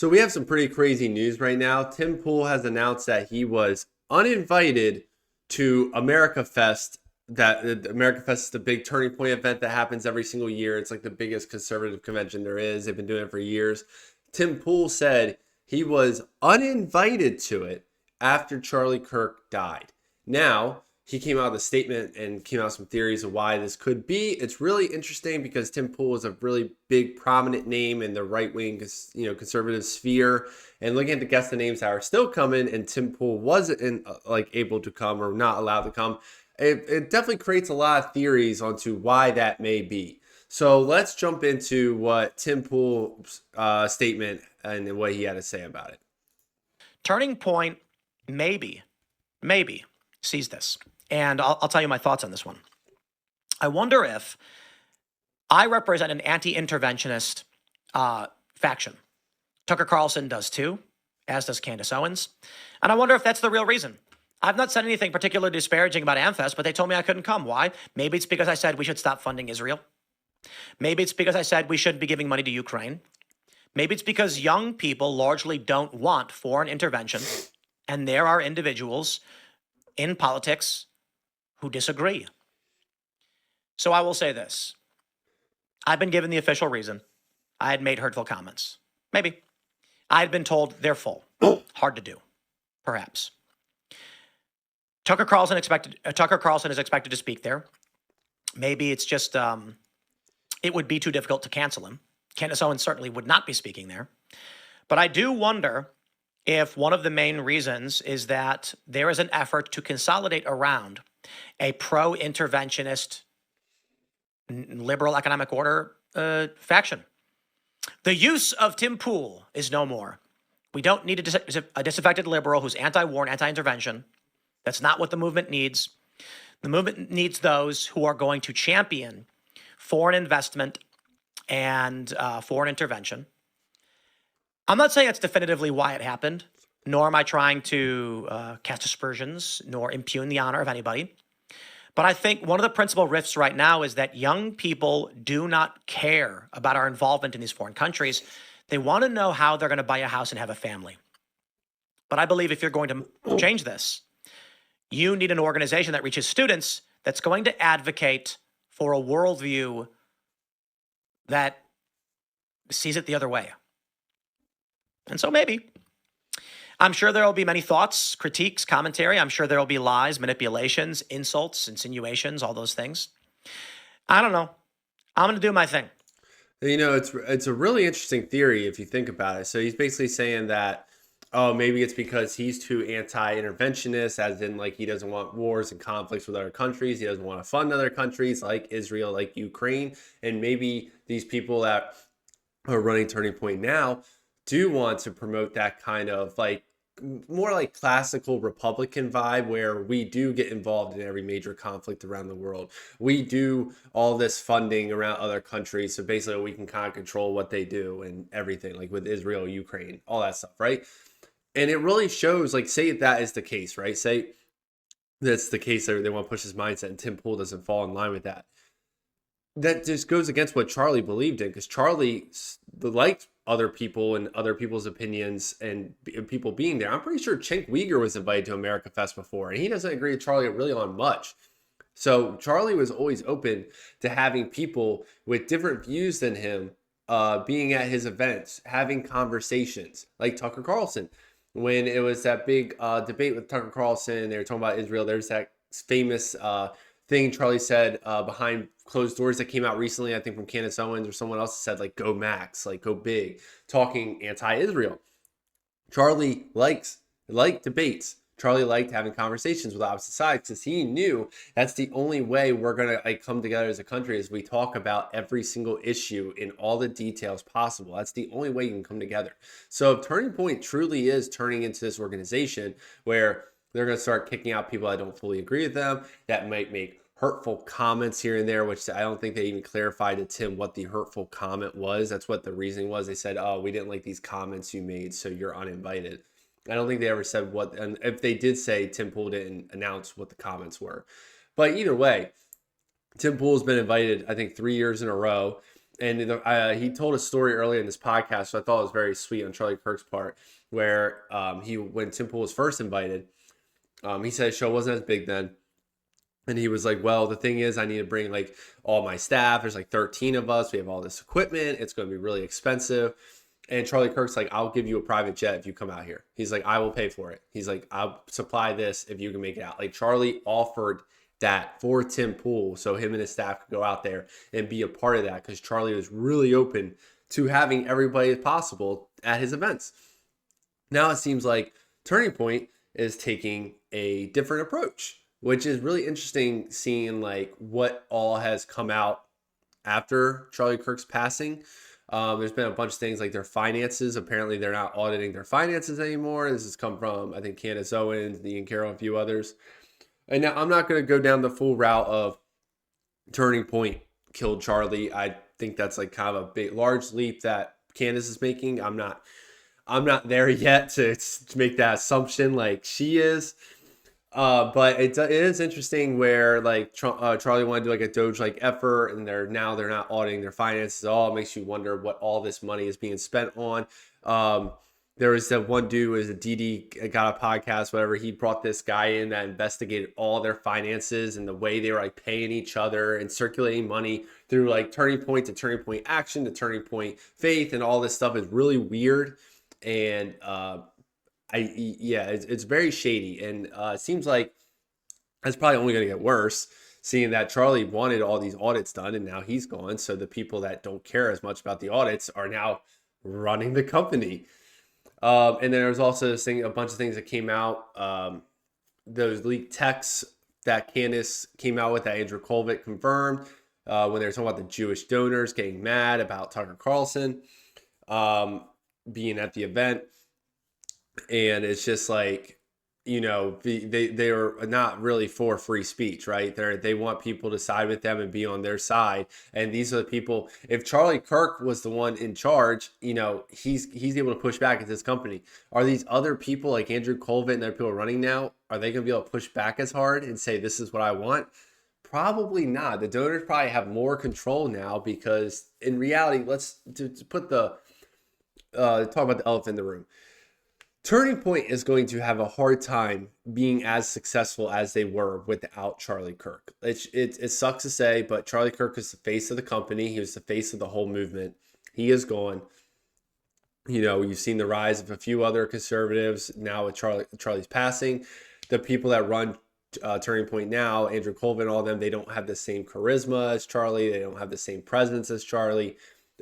So we have some pretty crazy news right now. Tim Pool has announced that he was uninvited to America Fest. That America Fest is the big turning point event that happens every single year. It's like the biggest conservative convention there is. They've been doing it for years. Tim Pool said he was uninvited to it after Charlie Kirk died. Now, he came out with a statement and came out with some theories of why this could be. It's really interesting because Tim Pool is a really big, prominent name in the right-wing, conservative sphere. And looking at the guests, the names that are still coming, and Tim Pool wasn't able to come or not allowed to come. It definitely creates a lot of theories onto why that may be. So let's jump into what Tim Pool's statement and what he had to say about it. Turning point, maybe sees this. And I'll tell you my thoughts on this one. I wonder if I represent an anti-interventionist faction. Tucker Carlson does too, as does Candace Owens. And I wonder if that's the real reason. I've not said anything particularly disparaging about AmFest, but they told me I couldn't come. Why? Maybe it's because I said we should stop funding Israel. Maybe it's because I said we shouldn't be giving money to Ukraine. Maybe it's because young people largely don't want foreign intervention, and there are individuals in politics who disagree. So I will say this. I've been given the official reason. I had made hurtful comments. Maybe. I had been told they're full. Hard to do. Perhaps. Tucker Carlson is expected to speak there. Maybe it's just it would be too difficult to cancel him. Candace Owens certainly would not be speaking there. But I do wonder if one of the main reasons is that there is an effort to consolidate around a pro-interventionist liberal economic order faction. The use of Tim Pool is no more. We don't need a disaffected liberal who's anti-war and anti-intervention. That's not what the movement needs. The movement needs those who are going to champion foreign investment and foreign intervention. I'm not saying that's definitively why it happened, nor am I trying to cast aspersions, nor impugn the honor of anybody. But I think one of the principal rifts right now is that young people do not care about our involvement in these foreign countries. They want to know how they're going to buy a house and have a family. But I believe if you're going to change this, you need an organization that reaches students that's going to advocate for a worldview that sees it the other way. And so maybe. I'm sure there will be many thoughts, critiques, commentary. I'm sure there will be lies, manipulations, insults, insinuations, all those things. I don't know. I'm going to do my thing. It's a really interesting theory if you think about it. So he's basically saying that, oh, maybe it's because he's too anti-interventionist, as in like he doesn't want wars and conflicts with other countries. He doesn't want to fund other countries like Israel, like Ukraine. And maybe these people that are running Turning Point now do want to promote that kind of like more like classical Republican vibe where we do get involved in every major conflict around the world. We do all this funding around other countries. So basically we can kind of control what they do and everything, like with Israel, Ukraine, all that stuff, right? And it really shows, like, say that is the case, right? Say that's the case that they want to push his mindset and Tim Pool doesn't fall in line with that. That just goes against what Charlie believed in, because Charlie liked other people and other people's opinions and people being there. I'm pretty sure Cenk Uygur was invited to America Fest before, and he doesn't agree with Charlie really on much. So Charlie was always open to having people with different views than him being at his events, having conversations, like Tucker Carlson. When it was that big debate with Tucker Carlson, they were talking about Israel. There's that famous thing Charlie said behind closed doors that came out recently, I think from Candace Owens or someone else, said like, go Max, like go big, talking anti-Israel. Charlie liked debates. Charlie liked having conversations with opposite sides because he knew that's the only way we're going to come together as a country, is we talk about every single issue in all the details possible. That's the only way you can come together. So if Turning Point truly is turning into this organization where they're going to start kicking out people that don't fully agree with them, that might make hurtful comments here and there, which I don't think they even clarified to Tim what the hurtful comment was. That's what the reasoning was. They said, oh, we didn't like these comments you made, so you're uninvited. I don't think they ever said what, and if they did say, Tim Pool didn't announce what the comments were. But either way, Tim Pool's been invited, I think, 3 years in a row. And he told a story earlier in this podcast, so I thought it was very sweet on Charlie Kirk's part, where when Tim Pool was first invited, he said his show wasn't as big then. And he was like, well, the thing is, I need to bring like all my staff. There's like 13 of us. We have all this equipment. It's going to be really expensive. And Charlie Kirk's like, I'll give you a private jet if you come out here. He's like, I will pay for it. He's like, I'll supply this if you can make it out. Like Charlie offered that for Tim Pool so him and his staff could go out there and be a part of that, because Charlie was really open to having everybody possible at his events. Now it seems like Turning Point is taking a different approach, which is really interesting, seeing like what all has come out after Charlie Kirk's passing. There's been a bunch of things like their finances. Apparently they're not auditing their finances anymore. This has come from, I think, Candace Owens, Ian Carroll, and a few others. And now I'm not going to go down the full route of Turning Point killed Charlie. I think that's like kind of a large leap that Candace is making. I'm not there yet to make that assumption like she is. But it is interesting where like Charlie wanted to do like a Doge-like effort, and they're not auditing their finances at all. It makes you wonder what all this money is being spent on. There was that one dude, was a DD, got a podcast, whatever. He brought this guy in that investigated all their finances and the way they were like paying each other and circulating money through like Turning Point to Turning Point Action to Turning Point Faith, and all this stuff is really weird. And it's very shady, and it seems like it's probably only going to get worse, seeing that Charlie wanted all these audits done and now he's gone. So the people that don't care as much about the audits are now running the company. And then there was also a bunch of things that came out. Those leaked texts that Candace came out with that Andrew Colvett confirmed when they were talking about the Jewish donors getting mad about Tucker Carlson being at the event. And it's just like, they are not really for free speech, right? They want people to side with them and be on their side. And these are the people. If Charlie Kirk was the one in charge, he's able to push back at this company. Are these other people like Andrew Colvett and other people running now, are they going to be able to push back as hard and say, this is what I want? Probably not. The donors probably have more control now, because in reality, let's to put the talk about the elephant in the room. Turning Point is going to have a hard time being as successful as they were without Charlie Kirk. It sucks to say, but Charlie Kirk is the face of the company. He was the face of the whole movement. He is gone. You've seen the rise of a few other conservatives now with Charlie's passing. The people that run Turning Point now, Andrew Colvin, all of them, they don't have the same charisma as Charlie. They don't have the same presence as Charlie.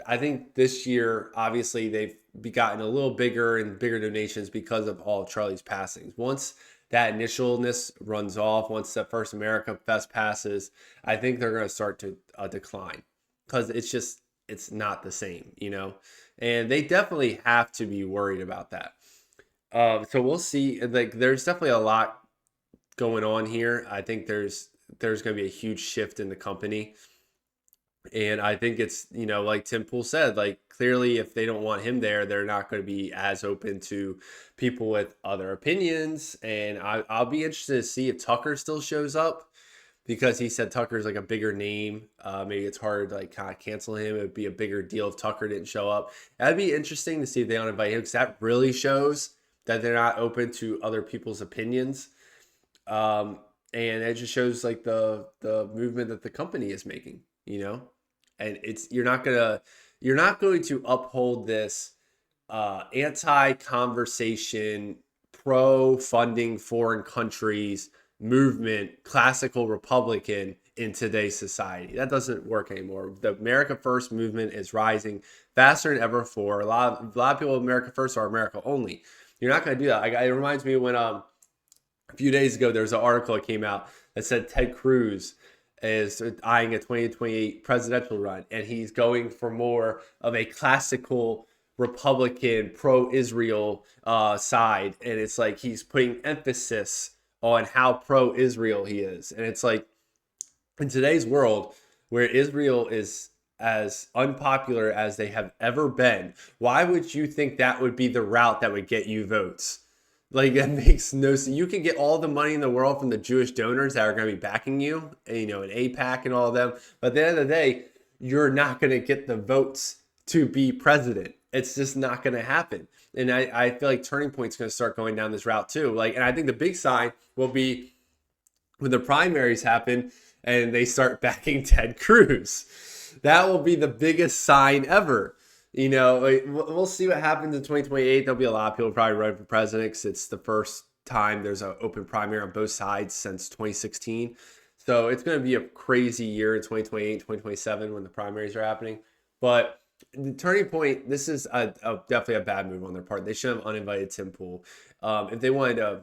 I think this year, obviously, they've gotten a little bigger and bigger donations because of all of Charlie's passings. Once that initialness runs off, once that first AmFest passes, I think they're going to start to decline, because it's not the same, and they definitely have to be worried about that. So we'll see. Like, there's definitely a lot going on here. I think there's going to be a huge shift in the company. And I think it's, like Tim Pool said, like clearly if they don't want him there, they're not going to be as open to people with other opinions. And I'll be interested to see if Tucker still shows up, because he said Tucker's like a bigger name. Maybe it's hard to like kind of cancel him. It would be a bigger deal if Tucker didn't show up. That'd be interesting to see if they don't invite him, because that really shows that they're not open to other people's opinions. And it just shows like the movement that the company is making. And you're not going to uphold this anti-conversation, pro-funding foreign countries movement, classical Republican in today's society. That doesn't work anymore. The America First movement is rising faster than ever before. A lot of people with America First are America only. You're not going to do that. It reminds me when a few days ago there was an article that came out that said Ted Cruz is eyeing a 2028 presidential run, and he's going for more of a classical Republican pro-Israel side. And it's like he's putting emphasis on how pro-Israel he is. And it's like, in today's world where Israel is as unpopular as they have ever been, why would you think that would be the route that would get you votes? Like, that makes no sense. You can get all the money in the world from the Jewish donors that are going to be backing you, and, and AIPAC and all of them. But at the end of the day, you're not going to get the votes to be president. It's just not going to happen. And I feel like Turning Point's going to start going down this route too. Like, and I think the big sign will be when the primaries happen and they start backing Ted Cruz. That will be the biggest sign ever. You know, like, we'll see what happens in 2028. There'll be a lot of people probably running for president because it's the first time there's an open primary on both sides since 2016. So it's going to be a crazy year in 2028, 2027 when the primaries are happening. But the Turning Point, this is definitely a bad move on their part. They should have uninvited Tim Pool. If they wanted to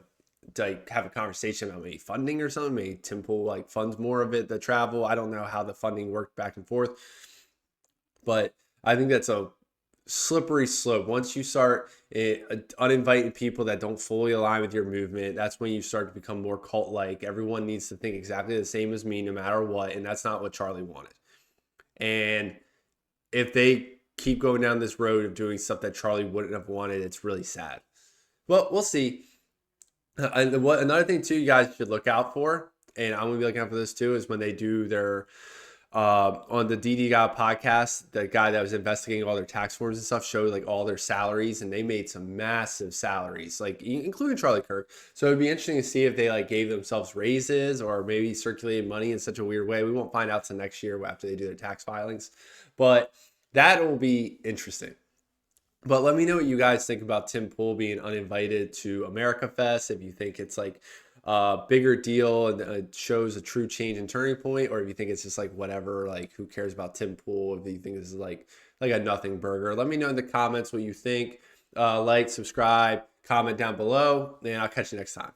like have a conversation about maybe funding or something, maybe Tim Pool like funds more of it, the travel. I don't know how the funding worked back and forth, but I think that's a slippery slope. Once you start uninviting people that don't fully align with your movement, that's when you start to become more cult-like. Everyone needs to think exactly the same as me no matter what, and that's not what Charlie wanted. And if they keep going down this road of doing stuff that Charlie wouldn't have wanted, it's really sad. Well, we'll see. And what another thing too, you guys should look out for, and I'm gonna be looking out for this too, is when they do their on the DD God podcast, the guy that was investigating all their tax forms and stuff showed like all their salaries, and they made some massive salaries, like including Charlie Kirk. So it'd be interesting to see if they like gave themselves raises or maybe circulated money in such a weird way. We won't find out till next year after they do their tax filings, but that will be interesting. But let me know what you guys think about Tim Pool being uninvited to America Fest. If you think it's like a bigger deal and it shows a true change in Turning Point, or if you think it's just like whatever, like who cares about Tim Pool? If you think this is like a nothing burger, let me know in the comments what you think. Like, subscribe, comment down below, and I'll catch you next time.